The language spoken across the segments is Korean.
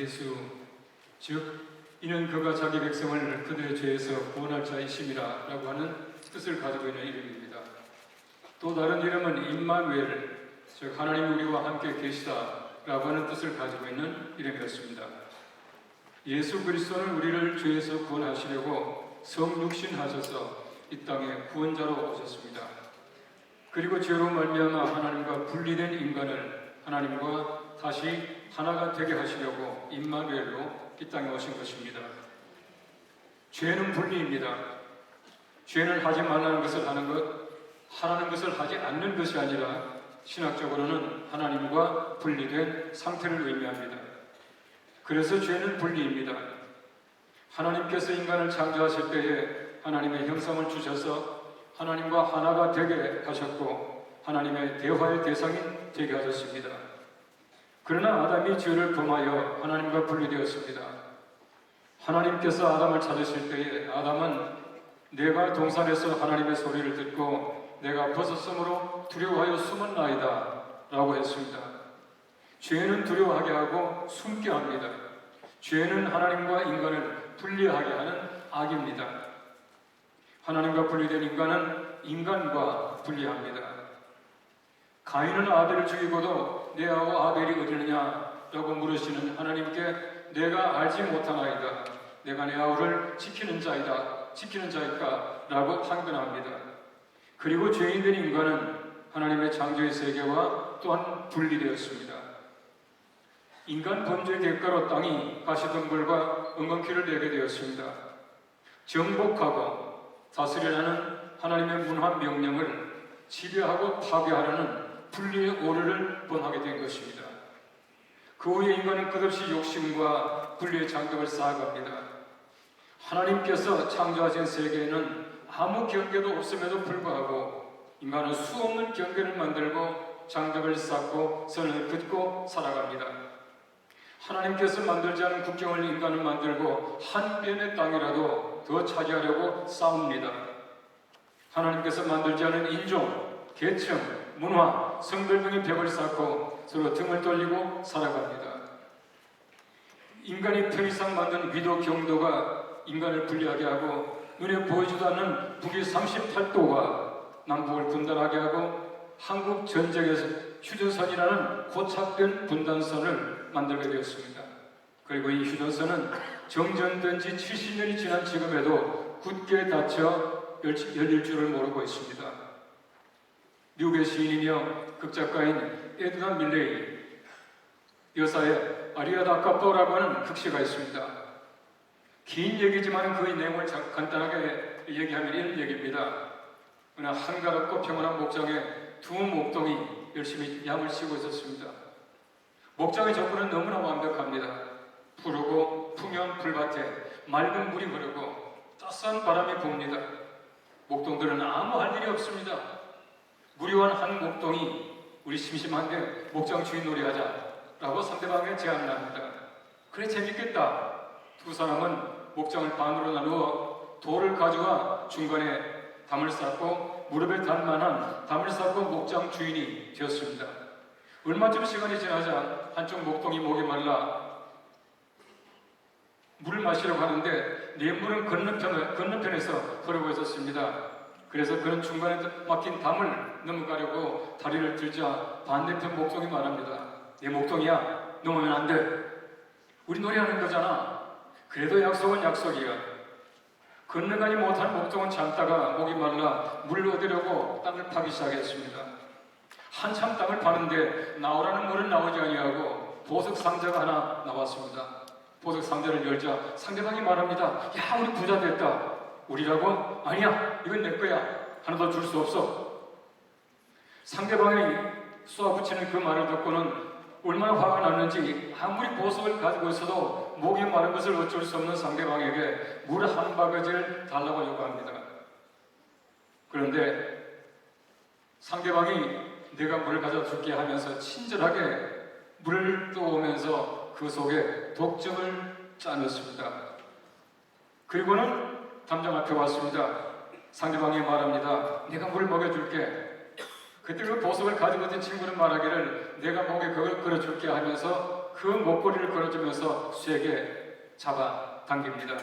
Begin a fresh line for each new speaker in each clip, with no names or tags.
예수, 즉 이는 그가 자기 백성을 그들의 죄에서 구원할 자이심이라 라고 하는 뜻을 가지고 있는 이름입니다. 또 다른 이름은 임마누엘, 즉 하나님 우리와 함께 계시다 라고 하는 뜻을 가지고 있는 이름이었습니다. 예수 그리스도는 우리를 죄에서 구원하시려고 성육신하셔서 이 땅에 구원자로 오셨습니다. 그리고 죄로 말미암아 하나님과 분리된 인간을 하나님과 다시 하나가 되게 하시려고 임마누엘로 이 땅에 오신 것입니다. 죄는 분리입니다. 죄는 하지 말라는 것을 하는 것, 하라는 것을 하지 않는 것이 아니라 신학적으로는 하나님과 분리된 상태를 의미합니다. 그래서 죄는 분리입니다. 하나님께서 인간을 창조하실 때에 하나님의 형상을 주셔서 하나님과 하나가 되게 하셨고 하나님의 대화의 대상이 되게 하셨습니다. 그러나 아담이 죄를 범하여 하나님과 분리되었습니다. 하나님께서 아담을 찾으실 때에 아담은 내가 동산에서 하나님의 소리를 듣고 내가 벗었으므로 두려워하여 숨었나이다 라고 했습니다. 죄는 두려워하게 하고 숨게 합니다. 죄는 하나님과 인간을 분리하게 하는 악입니다. 하나님과 분리된 인간은 인간과 분리합니다. 가인은 아벨을 죽이고도 내 아우 아벨이 어디느냐 라고 물으시는 하나님께 내가 알지 못하나이다. 내가 내 아우를 지키는 자일까 라고 판단합니다. 그리고 죄인된 인간은 하나님의 창조의 세계와 또한 분리되었습니다. 인간 범죄의 대가로 땅이 가시덤불과 엉겅퀴를 내게 되었습니다. 정복하고 다스리라는 하나님의 문화 명령을 지배하고 파괴하려는 분리의 오류를 범하게 된 것입니다. 그 후에 인간은 끝없이 욕심과 분리의 장벽을 쌓아갑니다. 하나님께서 창조하신 세계에는 아무 경계도 없음에도 불구하고 인간은 수없는 경계를 만들고 장벽을 쌓고 선을 긋고 살아갑니다. 하나님께서 만들지 않은 국경을 인간은 만들고 한 뼘의 땅이라도 더 차지하려고 싸웁니다. 하나님께서 만들지 않은 인종, 계층, 문화, 성별 등의 벽을 쌓고 서로 등을 돌리고 살아갑니다. 인간이 편의상 만든 위도 경도가 인간을 분리하게 하고 눈에 보이지도 않는 북위 38도가 남북을 분단하게 하고 한국 전쟁에서 휴전선이라는 고착된 분단선을 만들게 되었습니다. 그리고 이 휴전선은 정전된 지 70년이 지난 지금에도 굳게 닫혀 열릴 줄을 모르고 있습니다. 미국의 시인이며 극작가인 에드나 밀레이 여사의 아리아다 카포라고 하는 극시가 있습니다. 긴 얘기지만 그 내용을 간단하게 얘기하면 이런 얘기입니다. 그러나 한가롭고 평온한 목장에 두 목동이 열심히 양을 치고 있었습니다. 목장의 조건은 너무나 완벽합니다. 푸르고 풍요한 풀밭에 맑은 물이 흐르고 따스한 바람이 붑니다. 목동들은 아무 할 일이 없습니다. 무료한 한 목동이 우리 심심한데 목장 주인 놀이하자 라고 상대방에게 제안을 합니다. 그래 재밌겠다. 두 사람은 목장을 반으로 나누어 돌을 가져와 중간에 담을 쌓고 무릎에 닿을 만한 담을 쌓고 목장 주인이 되었습니다. 얼마쯤 시간이 지나자 한쪽 목동이 목이 말라 물을 마시려고 하는데 냇물은 건너편에서 흐르고 있었습니다. 그래서 그는 중간에 막힌 담을 넘어가려고 다리를 들자 반대편 목동이 말합니다. 내 목동이야. 넘으면 안 돼. 우리 노래하는 거잖아. 그래도 약속은 약속이야. 건너가지 못한 목동은 참다가 목이 말라 물을 얻으려고 땅을 파기 시작했습니다. 한참 땅을 파는데 나오라는 물은 나오지 아니하고 보석 상자가 하나 나왔습니다. 보석 상자를 열자 상대방이 말합니다. 야, 우리 부자 됐다. 우리라고? 아니야, 이건 내 거야. 하나도 줄 수 없어. 상대방이 쏘아붙이는 그 말을 듣고는 얼마나 화가 났는지 아무리 보석을 가지고 있어도 목이 마른 것을 어쩔 수 없는 상대방에게 물 한 바가지를 달라고 요구합니다. 그런데 상대방이 내가 물을 가져다 줄게 하면서 친절하게 물을 떠오면서 그 속에 독점을 짜넣습니다. 그리고는 담장 앞에 왔습니다. 상대방이 말합니다. 내가 물을 먹여줄게. 그때 그 보석을 가지고 있던 친구는 말하기를 내가 목에 그걸 끌어줄게 하면서 그 목걸이를 걸어주면서 쇠게 잡아 당깁니다.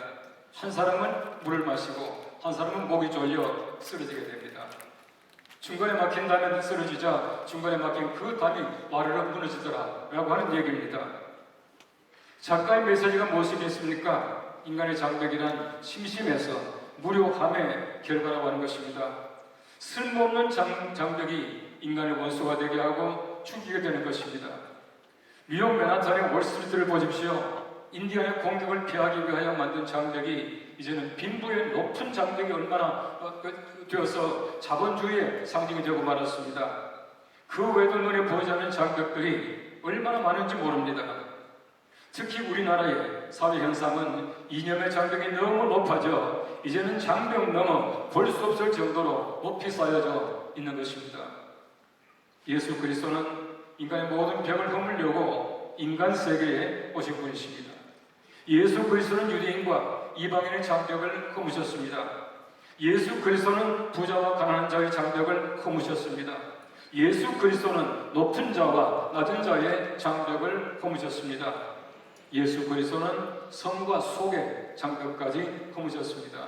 한 사람은 물을 마시고 한 사람은 목이 졸려 쓰러지게 됩니다. 중간에 막힌 담에 쓰러지자 중간에 막힌 그 담이 와르르 무너지더라 라고 하는 얘기입니다. 작가의 메시지가 무엇이겠습니까? 인간의 장벽이란 심심해서 무료함의 결과라고 하는 것입니다. 쓸모없는 장벽이 인간의 원수가 되게 하고 죽이게 되는 것입니다. 뉴욕 맨하탄의 월스트리트를 보십시오. 인디안의 공격을 피하기 위하여 만든 장벽이 이제는 빈부의 높은 장벽이 얼마나 되어서 자본주의의 상징이 되고 말았습니다. 그 외에도 눈에 보이지 않는 장벽들이 얼마나 많은지 모릅니다. 특히 우리나라의 사회 현상은 이념의 장벽이 너무 높아져 이제는 장벽 넘어 볼 수 없을 정도로 높이 쌓여져 있는 것입니다. 예수 그리스도는 인간의 모든 병을 허물려고 인간 세계에 오신 분이십니다. 예수 그리스도는 유대인과 이방인의 장벽을 허무셨습니다. 예수 그리스도는 부자와 가난한 자의 장벽을 허무셨습니다. 예수 그리스도는 높은 자와 낮은 자의 장벽을 허무셨습니다. 예수 그리스도는 성과 속의 장벽까지 허무셨습니다.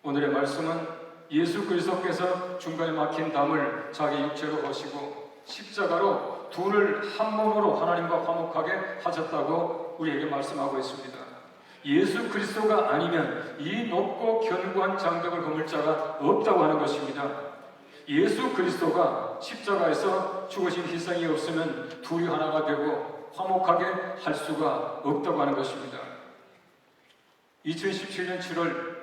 오늘의 말씀은 예수 그리스도께서 중간에 막힌 담을 자기 육체로 보시고 십자가로 둘을 한 몸으로 하나님과 화목하게 하셨다고 우리에게 말씀하고 있습니다. 예수 그리스도가 아니면 이 높고 견고한 장벽을 허물 자가 없다고 하는 것입니다. 예수 그리스도가 십자가에서 죽으신 희생이 없으면 둘이 하나가 되고 화목하게 할 수가 없다고 하는 것입니다. 2017년 7월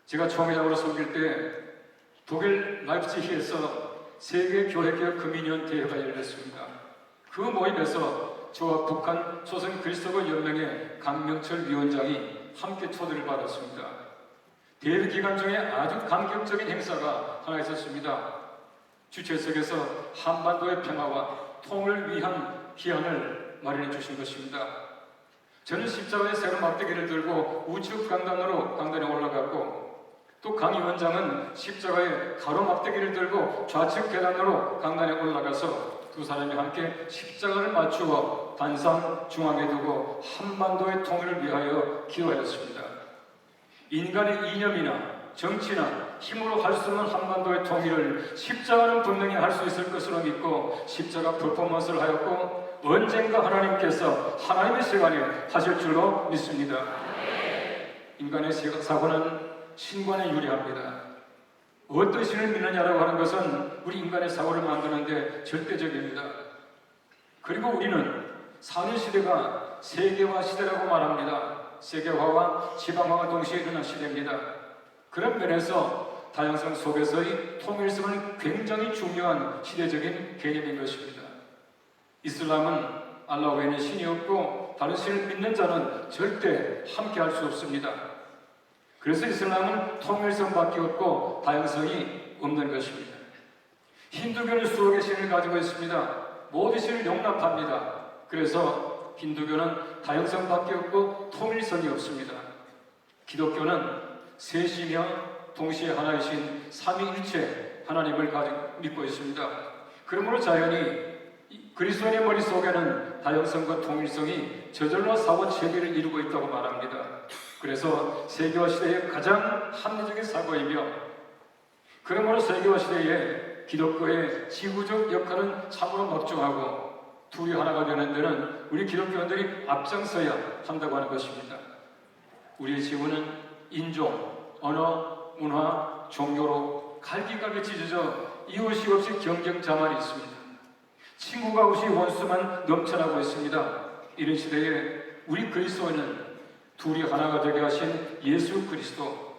제가 총회장으로 섬길 때 독일 라입치히에서 세계교회개혁 금인연 대회가 열렸습니다. 그 모임에서 저와 북한 조선 그리스도교 연맹의 강명철 위원장이 함께 초대를 받았습니다. 대회 기간 중에 아주 감격적인 행사가 하나 있었습니다. 주최석에서 한반도의 평화와 통을 위한 기한을 마련해 주신 것입니다. 저는 십자가의 세로 막대기를 들고 우측 강단에 올라갔고 또 강 위원장은 십자가의 가로 막대기를 들고 좌측 계단으로 강단에 올라가서 두 사람이 함께 십자가를 맞추어 단상 중앙에 두고 한반도의 통일을 위하여 기도하였습니다. 인간의 이념이나 정치나 힘으로 할 수 없는 한반도의 통일을 십자가는 분명히 할 수 있을 것으로 믿고 십자가 퍼포먼스를 하였고 언젠가 하나님께서 하나님의 시간에 하실 줄로 믿습니다. 인간의 사고는 신관에 유리합니다. 어떤 신을 믿느냐라고 하는 것은 우리 인간의 사고를 만드는데 절대적입니다. 그리고 우리는 사는 시대가 세계화 시대라고 말합니다. 세계화와 지방화가 동시에 일어난 시대입니다. 그런 면에서 다양성 속에서의 통일성은 굉장히 중요한 시대적인 개념인 것입니다. 이슬람은 알라 외에는 신이 없고 다른 신을 믿는 자는 절대 함께할 수 없습니다. 그래서 이슬람은 통일성밖에 없고 다양성이 없는 것입니다. 힌두교는 수억의 신을 가지고 있습니다. 모든 신을 용납합니다. 그래서 힌두교는 다양성밖에 없고 통일성이 없습니다. 기독교는 셋이며 동시에 하나의 신 삼위일체 하나님을 믿고 있습니다. 그러므로 자연히 그리스도인의 머릿속에는 다양성과 통일성이 저절로 사고체계를 이루고 있다고 말합니다. 그래서 세계화 시대의 가장 합리적인 사고이며 그러므로 세계화 시대에 기독교의 지구적 역할은 참으로 막중하고 둘이 하나가 되는 데는 우리 기독교인들이 앞장서야 한다고 하는 것입니다. 우리의 지구는 인종, 언어, 문화, 종교로 갈기갈기 찢어져 이웃이 없이 경쟁자만 있습니다. 친구가 없이 원수만 넘쳐나고 있습니다. 이런 시대에 우리 그리스도인은 둘이 하나가 되게 하신 예수 그리스도,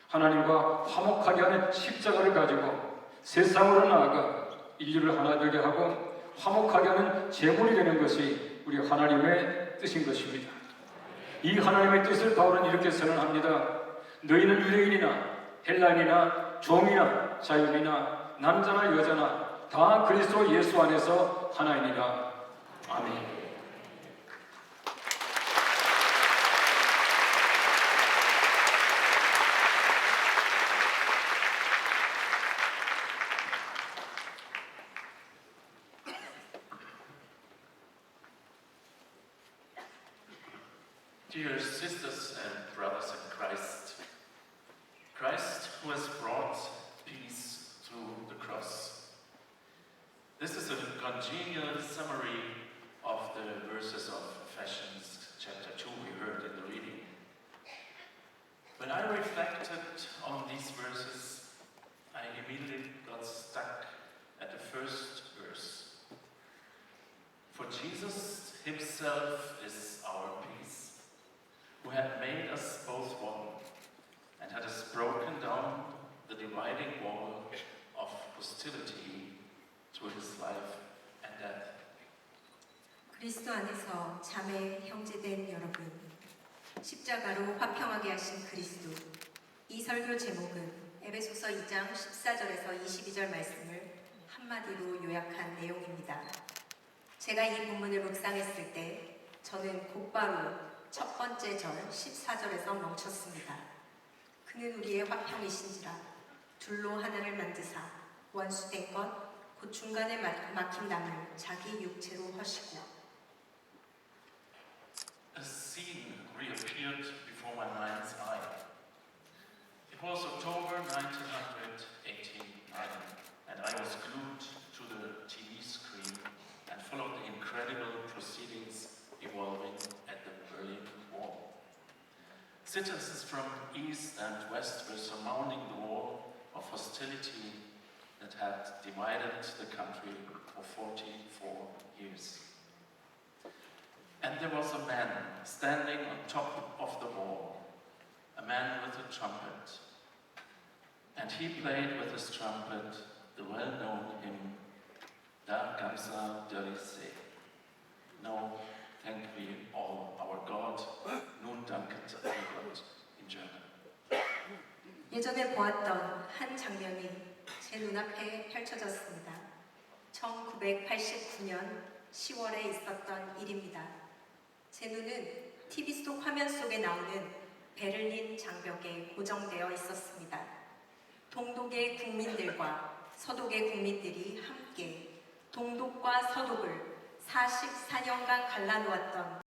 하나님과 화목하게 하는 십자가를 가지고 세상으로 나아가 인류를 하나 되게 하고 화목하게 하는 제물이 되는 것이 우리 하나님의 뜻인 것입니다. 이 하나님의 뜻을 바울은 이렇게 선언합니다. 너희는 유대인이나 헬라인이나 종이나 자유인이나 남자나 여자나 다 그리스도 예수 안에서 하나이니라. 아멘.
Dear sisters and brothers in Christ, Christ who has brought peace through the cross. This is a congenial summary of the verses of Ephesians chapter 2 we heard in the reading. When I reflected on these verses, I immediately got stuck at the first verse. For Jesus himself is our peace, who had made us both one, and had us broken down the dividing wall of hostility through his life and death.
그리스도 안에서 자매 형제된 여러분, 십자가로 화평하게 하신 그리스도. 이 설교 제목은 에베소서 2장 14절에서 22절 말씀을 한마디로 요약한 내용입니다. 제가 이 본문을 묵상했을 때 저는 곧바로 첫 번째 절 14절에서 멈췄습니다. 그는 우리의 화평이신지라 둘로 하나를 만드사 원수된 것 곧 중간에 막힌 담을 자기 육체로 허시고.
A scene reappeared before my mind's eye. It was October 1989, and I was glued to the TV screen and followed the incredible proceedings evolving at the Berlin Wall. Citizens from east and west were surmounting the wall of hostility that had divided the country for 44 years. And there was a man standing on top of the wall, a man with a trumpet. And he played with his trumpet the well-known hymn, Da Gamsa Dörrisse. No, thank we all our God, nun danket our God, in German.
예전에 보았던 한 장면이 제 눈앞에 펼쳐졌습니다. 1989년 10월에 있었던 일입니다. 제 눈은 TV 속 화면 속에 나오는 베를린 장벽에 고정되어 있었습니다. 동독의 국민들과 서독의 국민들이 함께 동독과 서독을 44년간 갈라놓았던